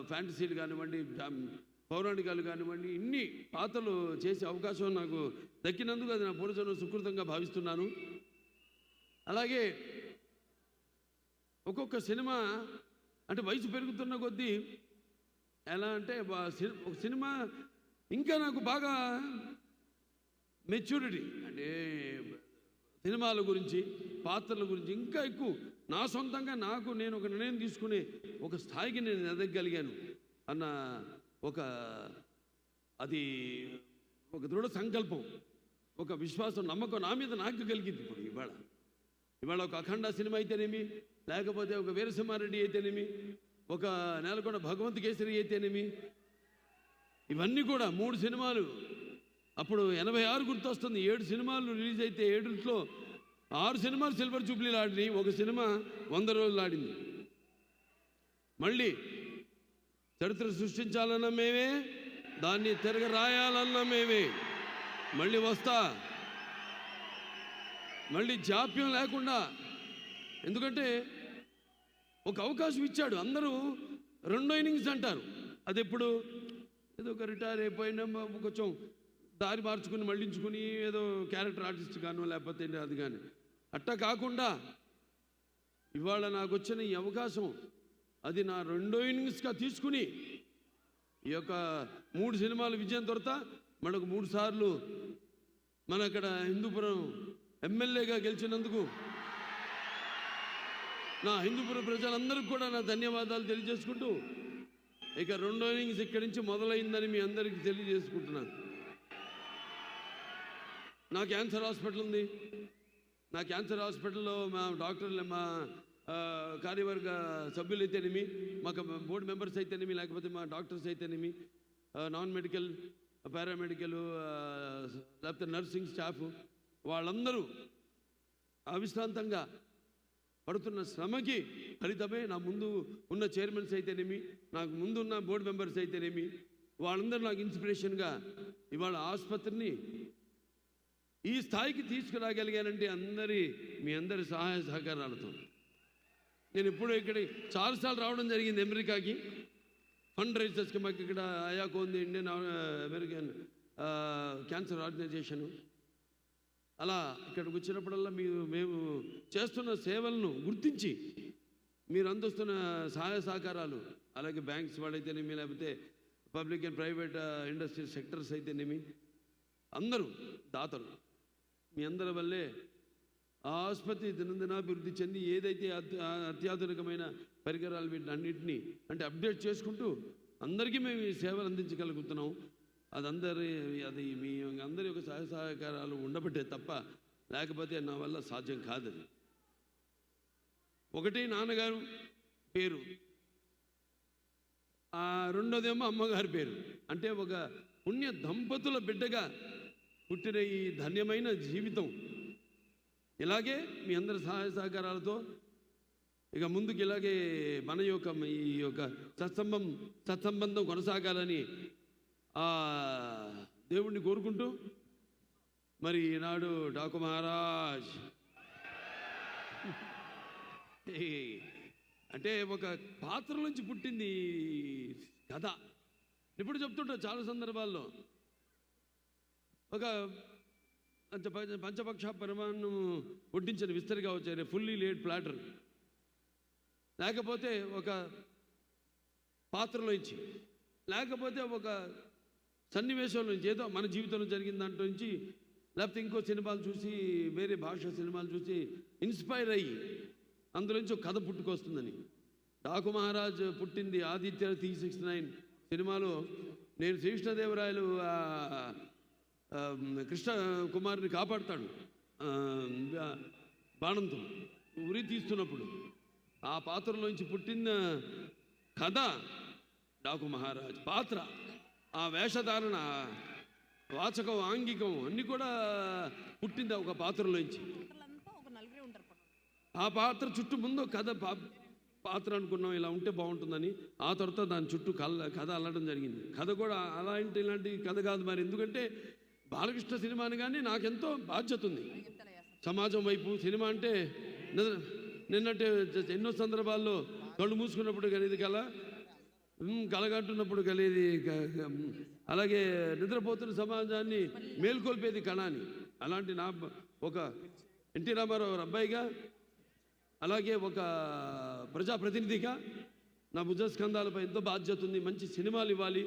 ఫ్యాంటసీలు కానివ్వండి, పౌరాణికాలు కానివ్వండి, ఇన్ని పాత్రలు చేసే అవకాశం నాకు దక్కినందుకు అది నా పూర్వజన్మ సుకృతంగా భావిస్తున్నాను. అలాగే ఒక్కొక్క సినిమా అంటే వయసు పెరుగుతున్న కొద్దీ ఎలా అంటే ఒక సినిమా ఇంకా నాకు బాగా మెచ్యూరిటీ అంటే సినిమాల గురించి, పాత్రల గురించి ఇంకా ఎక్కువ నా సొంతంగా నేను ఒక నిర్ణయం తీసుకునే ఒక స్థాయికి నేను ఎదగగలిగాను అన్న అది ఒక దృఢ సంకల్పం, ఒక విశ్వాసం, నమ్మకం నా మీద నాకు కలిగింది. ఇప్పుడు ఇవాళ ఒక అఖండ సినిమా అయితేనేమి, లేకపోతే ఒక వీరసింహారెడ్డి అయితేనేమి, ఒక నేలకొండ భగవంత్ కేసరి అయితేనేమి, ఇవన్నీ కూడా 3 సినిమాలు. అప్పుడు 86 గుర్తొస్తుంది. 7 సినిమాలు రిలీజ్ అయితే 7లో 6 సినిమాలు సిల్వర్ జూబ్లీలు ఆడినాయి, ఒక సినిమా 100 రోజులు ఆడింది. మళ్ళీ చరిత్ర సృష్టించాలన్నా మేమే, దాన్ని తిరగ రాయాలన్నా మేమే. మళ్ళీ వస్తా, మళ్ళీ జాప్యం లేకుండా. ఎందుకంటే ఒక అవకాశం ఇచ్చాడు. అందరూ 2 ఇన్నింగ్స్ అంటారు. అది ఎప్పుడు ఏదో ఒక రిటైర్ అయిపోయినా కొంచెం దారి మార్చుకుని మళ్ళించుకుని ఏదో క్యారెక్టర్ ఆర్టిస్ట్ కాను, లేకపోతే అది కానీ అట్టా కాకుండా ఇవాళ నాకు వచ్చిన ఈ అవకాశం అది నా 2 ఇన్నింగ్స్గా తీసుకుని ఈ యొక్క 3 సినిమాలు విజయం తర్వాత మనకు 3 సార్లు మన అక్కడ హిందూపురం ఎమ్మెల్యేగా గెలిచినందుకు నా హిందూపురం ప్రజలందరికీ కూడా నా ధన్యవాదాలు తెలియజేసుకుంటూ ఇక 2 ఇన్నింగ్స్ ఇక్కడి నుంచి మొదలైందని మీ అందరికీ తెలియజేసుకుంటున్నాను. నా క్యాన్సర్ హాస్పిటల్ ఉంది. నా క్యాన్సర్ హాస్పిటల్లో మా డాక్టర్లు, మా కార్యవర్గ సభ్యులు అయితేనేమి, మాకు బోర్డు మెంబర్స్ అయితేనేమి, లేకపోతే మా డాక్టర్స్ అయితేనేమి, నాన్ మెడికల్, పారామెడికల్, లేకపోతే నర్సింగ్ స్టాఫ్, వాళ్ళందరూ అవిశ్రాంతంగా పడుతున్న శ్రమకి ఫలితమే నా ముందు ఉన్న చైర్మన్స్ అయితేనేమి, నాకు ముందున్న బోర్డు మెంబర్స్ అయితేనేమి, వాళ్ళందరూ నాకు ఇన్స్పిరేషన్గా ఇవాళ ఆసుపత్రిని ఈ స్థాయికి తీసుకురాగలిగానంటే మీ అందరి సహాయ సహకారాలతో. నేను ఇప్పుడు ఇక్కడికి చాలాసార్లు రావడం జరిగింది అమెరికాకి ఫండ్ రైజర్స్కి. మాకు ఇక్కడ అయాకో ఉంది, ఇండియన్ అమెరికన్ క్యాన్సర్ ఆర్గనైజేషను. అలా ఇక్కడికి వచ్చినప్పుడల్లా మేము చేస్తున్న సేవలను గుర్తించి మీరు అందిస్తున్న సహాయ సహకారాలు, అలాగే బ్యాంక్స్ వాళ్ళైతేనేమి, లేకపోతే public and private industry sectors అయితేనేమి, అందరూ దాతలు, మీ అందరి వల్లే ఆ ఆసుపత్రి దినదినాభివృద్ధి చెంది ఏదైతే అత్యాధునికమైన పరికరాలు వీటిని అన్నింటినీ అంటే అప్డేట్ చేసుకుంటూ అందరికీ మేము ఈ సేవలు అందించగలుగుతున్నాం. అది మీ అందరి యొక్క సహాయ సహకారాలు ఉండబట్టే తప్ప లేకపోతే నా వల్ల సాధ్యం కాదు. ఒకటి నాన్నగారు పేరు, రెండోదేమో అమ్మగారి పేరు. అంటే ఒక పుణ్య దంపతుల బిడ్డగా పుట్టిన ఈ ధన్యమైన జీవితం ఇలాగే మీ అందరి సహాయ సహకారాలతో ఇక ముందుకు ఇలాగే మన యొక్క ఈ యొక్క సత్సంబంధం కొనసాగాలని దేవుణ్ణి కోరుకుంటూ మరి ఈనాడు డాకు మహారాజ్ అంటే ఒక పాత్ర నుంచి పుట్టింది కథ. ఇప్పుడు చెప్తుంటా చాలా సందర్భాల్లో ఒక పంచపక్ష పరిమాణం వడ్డించిన విస్తరి కావచ్చు, ఫుల్లీ లేడ్ ప్లాటర్, లేకపోతే ఒక పాత్రలో ఇచ్చి, లేకపోతే ఒక సన్నివేశంలో నుంచి ఏదో మన జీవితంలో జరిగిన దాంట్లో నుంచి, లేకపోతే ఇంకో సినిమాలు చూసి, వేరే భాష సినిమాలు చూసి ఇన్స్పైర్ అయ్యి అందులోంచి ఒక కథ పుట్టుకొస్తుందని. డాకు మహారాజ్ పుట్టింది ఆదిత్య 369 సినిమాలో. నేను శ్రీకృష్ణదేవరాయలు కృష్ణ కుమారుని కాపాడుతాడు బాణంతో ఉరి తీస్తున్నప్పుడు, ఆ పాత్రలోంచి పుట్టిన కథ డాకు మహారాజ్ పాత్ర. ఆ వేషధారణ, వాచకం, ఆంగికం అన్నీ కూడా పుట్టింది ఒక పాత్రలోంచి. ఆ పాత్ర చుట్టూ ముందు కథ పాత్ర అనుకున్నాం ఇలా ఉంటే బాగుంటుందని, ఆ తర్వాత దాని చుట్టూ కథ అల్లడం జరిగింది. కథ కూడా ఇలాంటి కథ కాదు మరి, ఎందుకంటే బాలకృష్ణ సినిమాని కానీ నాకెంతో బాధ్యత ఉంది సమాజం వైపు. సినిమా అంటే నిన్నట్టే ఎన్నో సందర్భాల్లో కళ్ళు మూసుకున్నప్పుడు కానీ ఇది కల కలగంటున్నప్పుడు కలిగేది అలాగే నిద్రపోతున్న సమాజాన్ని మేల్కొల్పేది కళ అని. అలాంటి నా ఒక ఎన్టీ రామారావు అబ్బాయిగా, అలాగే ఒక ప్రజాప్రతినిధిగా నా భుజస్కంధాలపై ఎంతో బాధ్యత ఉంది. మంచి సినిమాలు ఇవ్వాలి,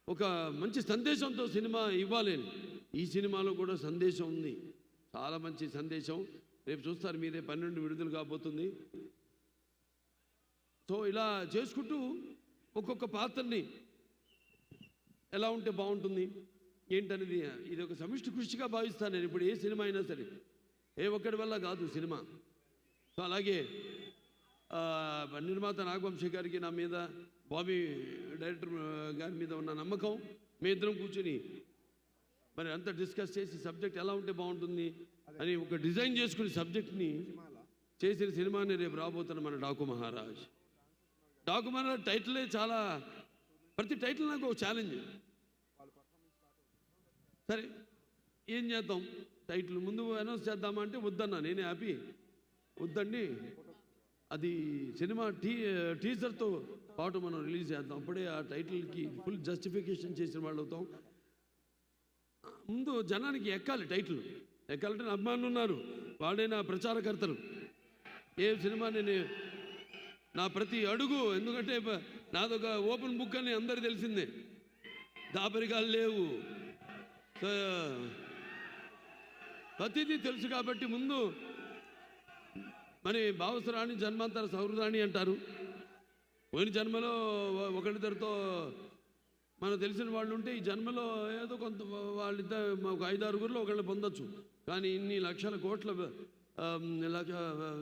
ఒక మంచి సందేశంతో సినిమా ఇవ్వాలి. ఈ సినిమాలో కూడా సందేశం ఉంది, చాలా మంచి సందేశం. రేపు చూస్తారు మీరే, 12 విడుదల కాబోతుంది. సో ఇలా చేసుకుంటూ ఒక్కొక్క పాత్రని ఎలా ఉంటే బాగుంటుంది ఏంటనేది ఇది ఒక సమిష్టి కృషిగా భావిస్తాను నేను. ఇప్పుడు ఏ సినిమా అయినా సరే ఏ ఒక్కడి వల్ల కాదు సినిమా. సో అలాగే నిర్మాత నాగవంశీ గారికి నా మీద, బాబీ డైరెక్టర్ గారి మీద ఉన్న నమ్మకం, మీ ఇద్దరం కూర్చుని మరి అంతా డిస్కస్ చేసి సబ్జెక్ట్ ఎలా ఉంటే బాగుంటుంది అని ఒక డిజైన్ చేసుకుని సబ్జెక్ట్ని చేసిన సినిమాని రేపు రాబోతున్న మన డాకు మహారాజ్. డాకు మహారాజ్ టైటిలే చాలా, ప్రతి టైటిల్ నాకు ఒక ఛాలెంజ్. సరే ఏం చేద్దాం, టైటిల్ ముందు అనౌన్స్ చేద్దామా అంటే వద్దన్నా, నేనే హ్యాపీ వద్దండి, అది సినిమా టీజర్తో పాటు మనం రిలీజ్ చేద్దాం, అప్పుడే ఆ టైటిల్కి ఫుల్ జస్టిఫికేషన్ చేసిన వాళ్ళు అవుతాం. ముందు జనానికి ఎక్కాలి, టైటిల్ ఎక్కాలంటే నా అభిమానులు ఉన్నారు, వాళ్ళే నా ప్రచారకర్తలు. ఏ సినిమా నేను నా ప్రతి అడుగు, ఎందుకంటే నాదొక ఓపెన్ బుక్ అని అందరికీ తెలిసిందే, దాపరికాలు లేవు, ప్రతిదీ తెలుసు. కాబట్టి ముందు మరి భావసరాణి జన్మాంతర సౌహృదాన్ని అంటారు. పోయిన జన్మలో ఒకరిద్దరితో మనకు తెలిసిన వాళ్ళు ఉంటే ఈ జన్మలో ఏదో కొంత వాళ్ళిద్దరు ఒక 5-6 ఒకళ్ళు పొందొచ్చు. కానీ ఇన్ని లక్షల కోట్ల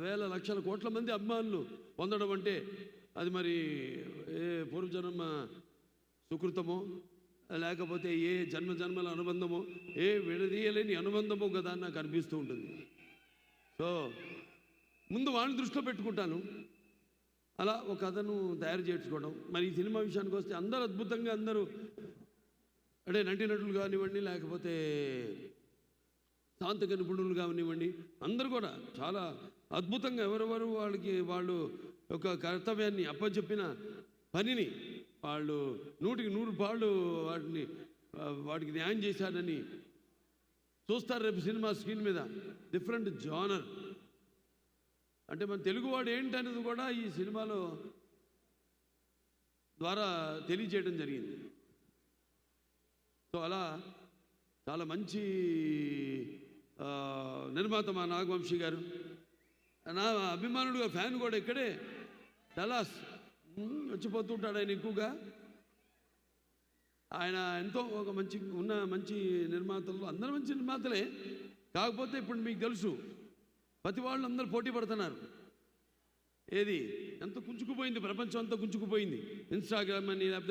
వేల లక్షల కోట్ల మంది అభిమానులు పొందడం అంటే అది మరి ఏ పూర్వజన్మ సుకృతమో లేకపోతే ఏ జన్మల అనుబంధమో, ఏ విడదీయలేని అనుబంధమో కదా నాకు అనిపిస్తూ ఉంటుంది. సో ముందు వాళ్ళని దృష్టిలో పెట్టుకుంటాను, అలా ఒక కథను తయారు చేసుకోవడం. మరి ఈ సినిమా విషయానికి వస్తే అందరూ అద్భుతంగా, అందరూ అంటే నటీనటులు కానివ్వండి, లేకపోతే తాంత్రిక నిపుణులు కానివ్వండి, అందరూ కూడా చాలా అద్భుతంగా ఎవరెవరు వాళ్ళు ఒక కర్తవ్యాన్ని అప్పచెప్పిన పనిని వాళ్ళు 100కి 100 పాళ్ళు వాటికి న్యాయం చేశారని చూస్తారు రేపు సినిమా స్క్రీన్ మీద. డిఫరెంట్ జానర్ అంటే మన తెలుగువాడు ఏంటనేది కూడా ఈ సినిమాలో ద్వారా తెలియజేయడం జరిగింది. సో అలా చాలా మంచి నిర్మాత మా నాగవంశీ గారు, నా అభిమానుడుగా ఫ్యాన్ కూడా ఇక్కడే డలాస్ వచ్చిపోతుంటాడు ఆయన ఎక్కువగా. ఆయన ఎంతో ఒక మంచి నిర్మాతలు, అందరూ మంచి నిర్మాతలే. కాకపోతే ఇప్పుడు మీకు తెలుసు ప్రతి వాళ్ళు అందరూ పోటీ పడుతున్నారు. ఏది ఎంత కుంచుకుపోయింది, ప్రపంచం అంతా కుంచుకుపోయింది. ఇన్స్టాగ్రామ్ అని లేకపోతే